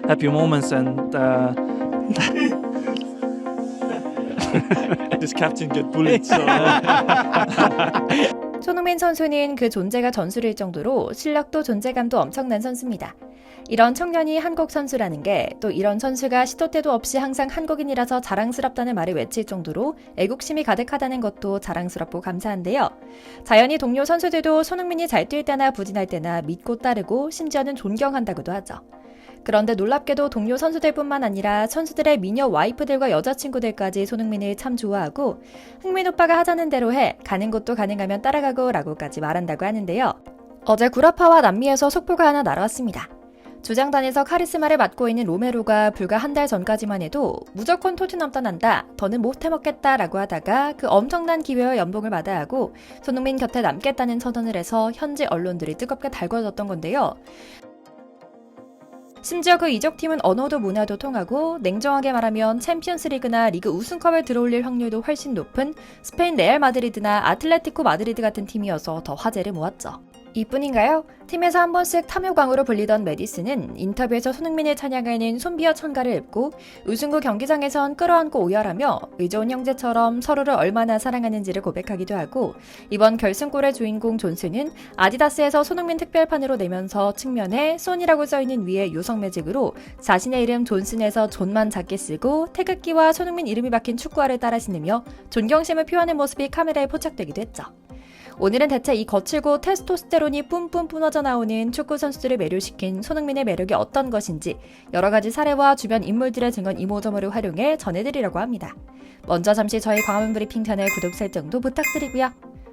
happy moments and this captain get bullied. So. 손흥민 선수는 그 존재가 전술일 정도로 실력도 존재감도 엄청난 선수입니다. 이런 청년이 한국 선수라는 게 또 이런 선수가 시도 때도 없이 항상 한국인이라서 자랑스럽다는 말을 외칠 정도로 애국심이 가득하다는 것도 자랑스럽고 감사한데요. 자연히 동료 선수들도 손흥민이 잘 뛸 때나 부진할 때나 믿고 따르고 심지어는 존경한다고도 하죠. 그런데 놀랍게도 동료 선수들뿐만 아니라 선수들의 미녀 와이프들과 여자친구들까지 손흥민을 참 좋아하고 흥민 오빠가 하자는 대로 해, 가는 곳도 가능하면 따라가고 라고까지 말한다고 하는데요. 어제 구라파와 남미에서 속보가 하나 날아왔습니다. 주장단에서 카리스마를 맡고 있는 로메로가 불과 한 달 전까지만 해도 무조건 토트넘 떠난다, 더는 못 해먹겠다 라고 하다가 그 엄청난 기회와 연봉을 마다하고 하고 손흥민 곁에 남겠다는 선언을 해서 현지 언론들이 뜨겁게 달궈졌던 건데요. 심지어 그 이적팀은 언어도 문화도 통하고 냉정하게 말하면 챔피언스리그나 리그 우승컵에 들어올릴 확률도 훨씬 높은 스페인 레알 마드리드나 아틀레티코 마드리드 같은 팀이어서 더 화제를 모았죠. 이뿐인가요? 팀에서 한 번씩 탐욕왕으로 불리던 메디슨은 인터뷰에서 손흥민을 찬양하는 손비어 찬가를 읊고 우승 후 경기장에선 끌어안고 오열하며 의좋은 형제처럼 서로를 얼마나 사랑하는지를 고백하기도 하고, 이번 결승골의 주인공 존스는 아디다스에서 손흥민 특별판으로 내면서 측면에 손이라고 써있는 위에 요성 매직으로 자신의 이름 존슨에서 존만 작게 쓰고 태극기와 손흥민 이름이 박힌 축구화를 따라 신으며 존경심을 표하는 모습이 카메라에 포착되기도 했죠. 오늘은 대체 이 거칠고 테스토스테론이 뿜뿜 뿜어져 나오는 축구 선수들을 매료시킨 손흥민의 매력이 어떤 것인지 여러 가지 사례와 주변 인물들의 증언 이모저모를 활용해 전해드리려고 합니다. 먼저 잠시 저희 광화문 브리핑 채널 구독 설정도 부탁드리고요.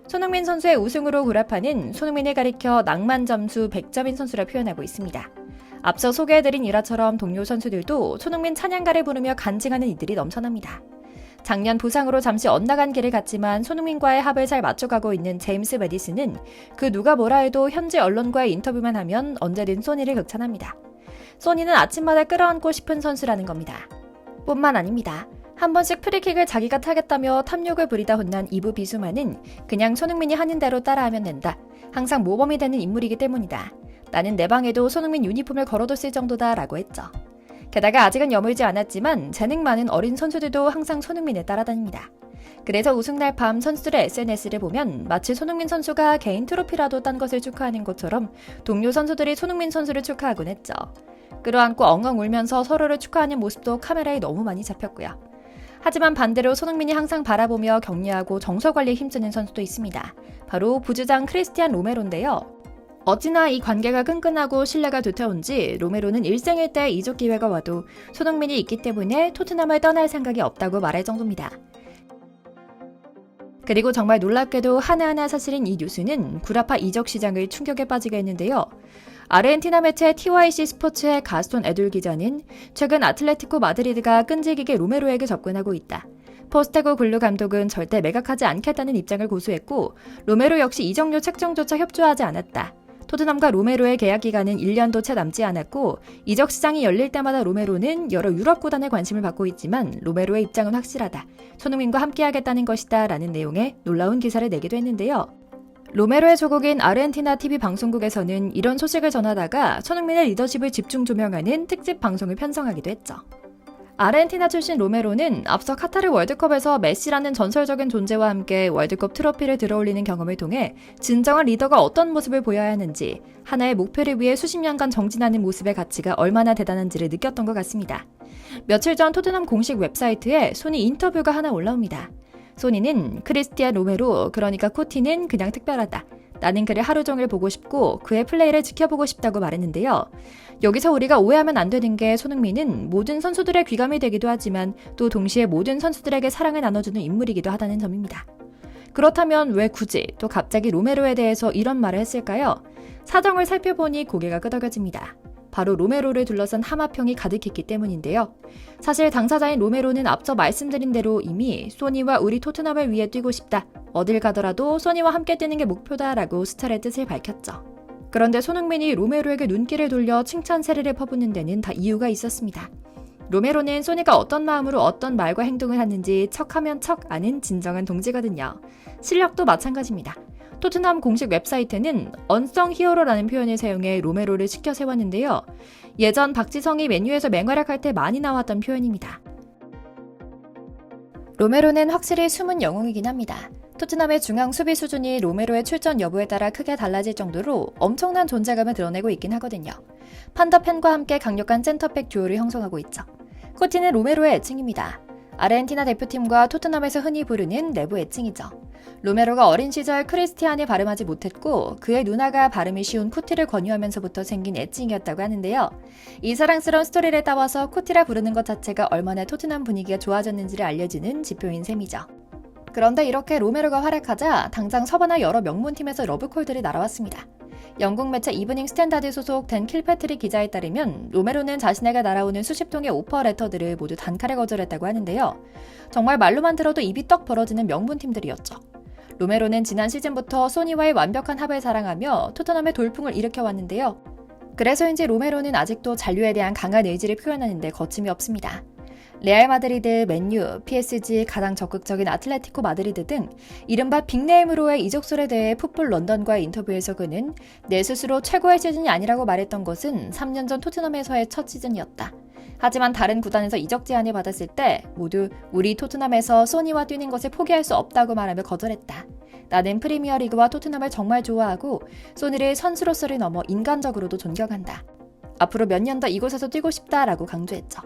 손흥민 선수의 우승으로 구라파는 손흥민을 가리켜 낭만 점수 100점인 선수라 표현하고 있습니다. 앞서 소개해드린 일화처럼 동료 선수들도 손흥민 찬양가를 부르며 간증하는 이들이 넘쳐납니다. 작년 부상으로 잠시 엇나간 길을 갔지만 손흥민과의 합을 잘 맞춰가고 있는 제임스 메디슨은 그 누가 뭐라 해도 현지 언론과의 인터뷰만 하면 언제든 소니를 극찬합니다. 소니는 아침마다 끌어안고 싶은 선수라는 겁니다. 뿐만 아닙니다. 한 번씩 프리킥을 자기가 타겠다며 탐욕을 부리다 혼난 이브 비수마는 그냥 손흥민이 하는 대로 따라하면 된다. 항상 모범이 되는 인물이기 때문이다. 나는 내 방에도 손흥민 유니폼을 걸어뒀을 정도다 라고 했죠. 게다가 아직은 여물지 않았지만 재능 많은 어린 선수들도 항상 손흥민을 따라다닙니다. 그래서 우승날 밤 선수들의 SNS를 보면 마치 손흥민 선수가 개인 트로피라도 딴 것을 축하하는 것처럼 동료 선수들이 손흥민 선수를 축하하곤 했죠. 끌어안고 엉엉 울면서 서로를 축하하는 모습도 카메라에 너무 많이 잡혔고요. 하지만 반대로 손흥민이 항상 바라보며 격려하고 정서관리에 힘쓰는 선수도 있습니다. 바로 부주장 크리스티안 로메로인데요. 어찌나 이 관계가 끈끈하고 신뢰가 두터운지 로메로는 일생일 때 이적 기회가 와도 손흥민이 있기 때문에 토트넘을 떠날 생각이 없다고 말할 정도입니다. 그리고 정말 놀랍게도 하나하나 사실인 이 뉴스는 구라파 이적 시장을 충격에 빠지게 했는데요. 아르헨티나 매체 TYC 스포츠의 가스톤 에둘 기자는 최근 아틀레티코 마드리드가 끈질기게 로메로에게 접근하고 있다. 포스테고 글루 감독은 절대 매각하지 않겠다는 입장을 고수했고 로메로 역시 이적료 책정조차 협조하지 않았다. 토트넘과 로메로의 계약 기간은 1년도 채 남지 않았고 이적 시장이 열릴 때마다 로메로는 여러 유럽 구단의 관심을 받고 있지만 로메로의 입장은 확실하다. 손흥민과 함께하겠다는 것이다 라는 내용의 놀라운 기사를 내기도 했는데요. 로메로의 조국인 아르헨티나 TV 방송국에서는 이런 소식을 전하다가 손흥민의 리더십을 집중 조명하는 특집 방송을 편성하기도 했죠. 아르헨티나 출신 로메로는 앞서 카타르 월드컵에서 메시라는 전설적인 존재와 함께 월드컵 트로피를 들어올리는 경험을 통해 진정한 리더가 어떤 모습을 보여야 하는지, 하나의 목표를 위해 수십 년간 정진하는 모습의 가치가 얼마나 대단한지를 느꼈던 것 같습니다. 며칠 전 토트넘 공식 웹사이트에 소니 인터뷰가 하나 올라옵니다. 소니는 크리스티안 로메로, 그러니까 코티는 그냥 특별하다. 나는 그를 하루 종일 보고 싶고 그의 플레이를 지켜보고 싶다고 말했는데요. 여기서 우리가 오해하면 안 되는 게 손흥민은 모든 선수들의 귀감이 되기도 하지만 또 동시에 모든 선수들에게 사랑을 나눠주는 인물이기도 하다는 점입니다. 그렇다면 왜 굳이 또 갑자기 로메로에 대해서 이런 말을 했을까요? 사정을 살펴보니 고개가 끄덕여집니다. 바로 로메로를 둘러싼 하마평이 가득했기 때문인데요. 사실 당사자인 로메로는 앞서 말씀드린 대로 이미 소니와 우리 토트넘을 위해 뛰고 싶다. 어딜 가더라도 소니와 함께 뛰는 게 목표다라고 스타의 뜻을 밝혔죠. 그런데 손흥민이 로메로에게 눈길을 돌려 칭찬 세례를 퍼붓는 데는 다 이유가 있었습니다. 로메로는 소니가 어떤 마음으로 어떤 말과 행동을 하는지 척하면 척 아는 진정한 동지거든요. 실력도 마찬가지입니다. 토트넘 공식 웹사이트는 언성 히어로라는 표현을 사용해 로메로를 시켜 세웠는데요. 예전 박지성이 맨유에서 맹활약할 때 많이 나왔던 표현입니다. 로메로는 확실히 숨은 영웅이긴 합니다. 토트넘의 중앙 수비 수준이 로메로의 출전 여부에 따라 크게 달라질 정도로 엄청난 존재감을 드러내고 있긴 하거든요. 판더펜과 함께 강력한 센터백 듀오를 형성하고 있죠. 코티는 로메로의 애칭입니다. 아르헨티나 대표팀과 토트넘에서 흔히 부르는 내부 애칭이죠. 로메로가 어린 시절 크리스티안을 발음하지 못했고 그의 누나가 발음이 쉬운 쿠티를 권유하면서부터 생긴 애칭이었다고 하는데요. 이 사랑스러운 스토리를 따와서 쿠티라 부르는 것 자체가 얼마나 토트넘 분위기가 좋아졌는지를 알려주는 지표인 셈이죠. 그런데 이렇게 로메로가 활약하자 당장 서바나 여러 명문팀에서 러브콜들이 날아왔습니다. 영국 매체 이브닝 스탠다드 소속 댄 킬패트릭 기자에 따르면 로메로는 자신에게 날아오는 수십 통의 오퍼 레터들을 모두 단칼에 거절했다고 하는데요. 정말 말로만 들어도 입이 떡 벌어지는 명문팀들이었죠. 로메로는 지난 시즌부터 소니와의 완벽한 합을 사랑하며 토트넘의 돌풍을 일으켜왔는데요. 그래서인지 로메로는 아직도 잔류에 대한 강한 의지를 표현하는 데 거침이 없습니다. 레알 마드리드, 맨유, PSG, 가장 적극적인 아틀레티코 마드리드 등 이른바 빅네임으로의 이적설에 대해 풋볼 런던과의 인터뷰에서 그는 내 스스로 최고의 시즌이 아니라고 말했던 것은 3년 전 토트넘에서의 첫 시즌이었다. 하지만 다른 구단에서 이적 제안을 받았을 때 모두 우리 토트넘에서 소니와 뛰는 것을 포기할 수 없다고 말하며 거절했다. 나는 프리미어리그와 토트넘을 정말 좋아하고 소니를 선수로서를 넘어 인간적으로도 존경한다. 앞으로 몇 년 더 이곳에서 뛰고 싶다라고 강조했죠.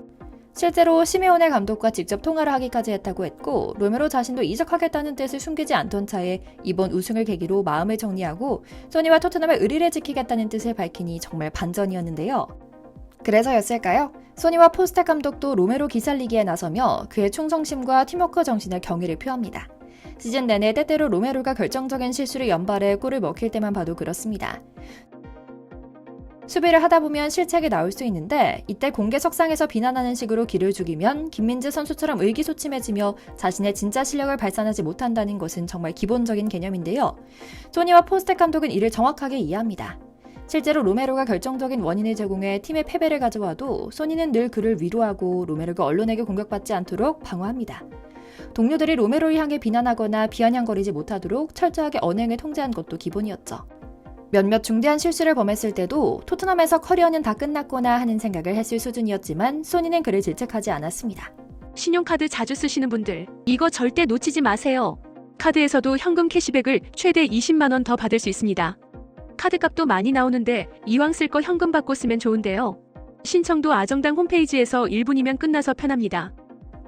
실제로 시메오네 감독과 직접 통화를 하기까지 했다고 했고 로메로 자신도 이적하겠다는 뜻을 숨기지 않던 차에 이번 우승을 계기로 마음을 정리하고 소니와 토트넘의 의리를 지키겠다는 뜻을 밝히니 정말 반전이었는데요. 그래서였을까요? 소니와 포스텍 감독도 로메로 기살리기에 나서며 그의 충성심과 팀워크 정신을 경의를 표합니다. 시즌 내내 때때로 로메로가 결정적인 실수를 연발해 골을 먹힐 때만 봐도 그렇습니다. 수비를 하다 보면 실책이 나올 수 있는데 이때 공개석상에서 비난하는 식으로 기를 죽이면 김민재 선수처럼 의기소침해지며 자신의 진짜 실력을 발산하지 못한다는 것은 정말 기본적인 개념인데요. 소니와 포스텍 감독은 이를 정확하게 이해합니다. 실제로 로메로가 결정적인 원인을 제공해 팀의 패배를 가져와도 소니는 늘 그를 위로하고 로메로가 언론에게 공격받지 않도록 방어합니다. 동료들이 로메로를 향해 비난하거나 비아냥거리지 못하도록 철저하게 언행을 통제한 것도 기본이었죠. 몇몇 중대한 실수를 범했을 때도 토트넘에서 커리어는 다 끝났구나 하는 생각을 했을 수준이었지만 소니는 그를 질책하지 않았습니다. 신용카드 자주 쓰시는 분들, 이거 절대 놓치지 마세요. 카드에서도 현금 캐시백을 최대 20만 원 더 받을 수 있습니다. 카드값도 많이 나오는데 이왕 쓸 거 현금 받고 쓰면 좋은데요. 신청도 아정당 홈페이지에서 1분이면 끝나서 편합니다.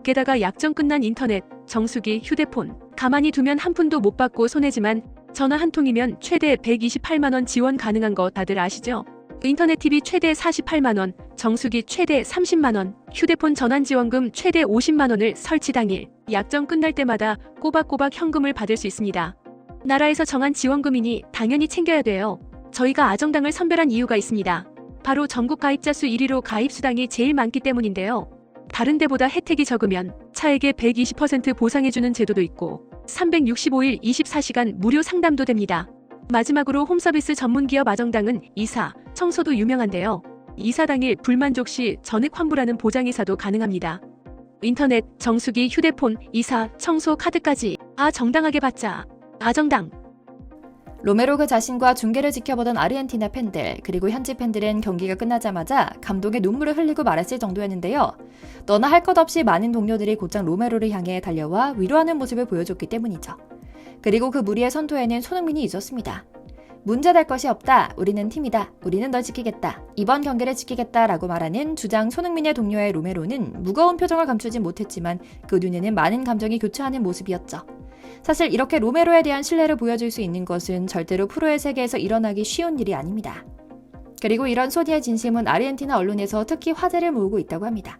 게다가 약정 끝난 인터넷, 정수기, 휴대폰, 가만히 두면 한 푼도 못 받고 손해지만 전화 한 통이면 최대 128만 원 지원 가능한 거 다들 아시죠? 인터넷 TV 최대 48만 원, 정수기 최대 30만 원, 휴대폰 전환 지원금 최대 50만 원을 설치 당일, 약정 끝날 때마다 꼬박꼬박 현금을 받을 수 있습니다. 나라에서 정한 지원금이니 당연히 챙겨야 돼요. 저희가 아정당을 선별한 이유가 있습니다. 바로 전국 가입자 수 1위로 가입 수당이 제일 많기 때문인데요. 다른 데보다 혜택이 적으면 차액의 120% 보상해주는 제도도 있고 365일 24시간 무료 상담도 됩니다. 마지막으로 홈서비스 전문기업 아정당은 이사, 청소도 유명한데요. 이사 당일 불만족 시 전액 환불하는 보장이사도 가능합니다. 인터넷, 정수기, 휴대폰, 이사, 청소, 카드까지 정당하게 받자. 아정당. 로메로 그 자신과 중계를 지켜보던 아르헨티나 팬들 그리고 현지 팬들은 경기가 끝나자마자 감독의 눈물을 흘리고 말았을 정도였는데요. 너나 할 것 없이 많은 동료들이 곧장 로메로를 향해 달려와 위로하는 모습을 보여줬기 때문이죠. 그리고 그 무리의 선두에는 손흥민이 있었습니다. 문제될 것이 없다. 우리는 팀이다. 우리는 널 지키겠다. 이번 경기를 지키겠다 라고 말하는 주장 손흥민의 동료의 로메로는 무거운 표정을 감추진 못했지만 그 눈에는 많은 감정이 교차하는 모습이었죠. 사실 이렇게 로메로에 대한 신뢰를 보여줄 수 있는 것은 절대로 프로의 세계에서 일어나기 쉬운 일이 아닙니다. 그리고 이런 소니의 진심은 아르헨티나 언론에서 특히 화제를 모으고 있다고 합니다.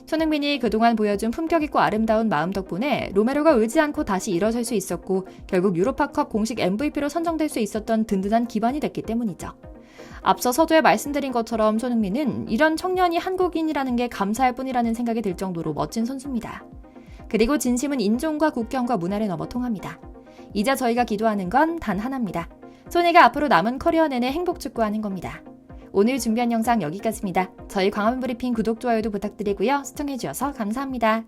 손흥민이 그동안 보여준 품격 있고 아름다운 마음 덕분에 로메로가 울지 않고 다시 일어설 수 있었고 결국 유로파컵 공식 MVP로 선정될 수 있었던 든든한 기반이 됐기 때문이죠. 앞서 서두에 말씀드린 것처럼 손흥민은 이런 청년이 한국인이라는 게 감사할 뿐이라는 생각이 들 정도로 멋진 선수입니다. 그리고 진심은 인종과 국경과 문화를 넘어 통합니다. 이제 저희가 기도하는 건 단 하나입니다. 소니가 앞으로 남은 커리어 내내 행복 축구하는 겁니다. 오늘 준비한 영상 여기까지입니다. 저희 광화문 브리핑 구독, 좋아요도 부탁드리고요. 시청해주셔서 감사합니다.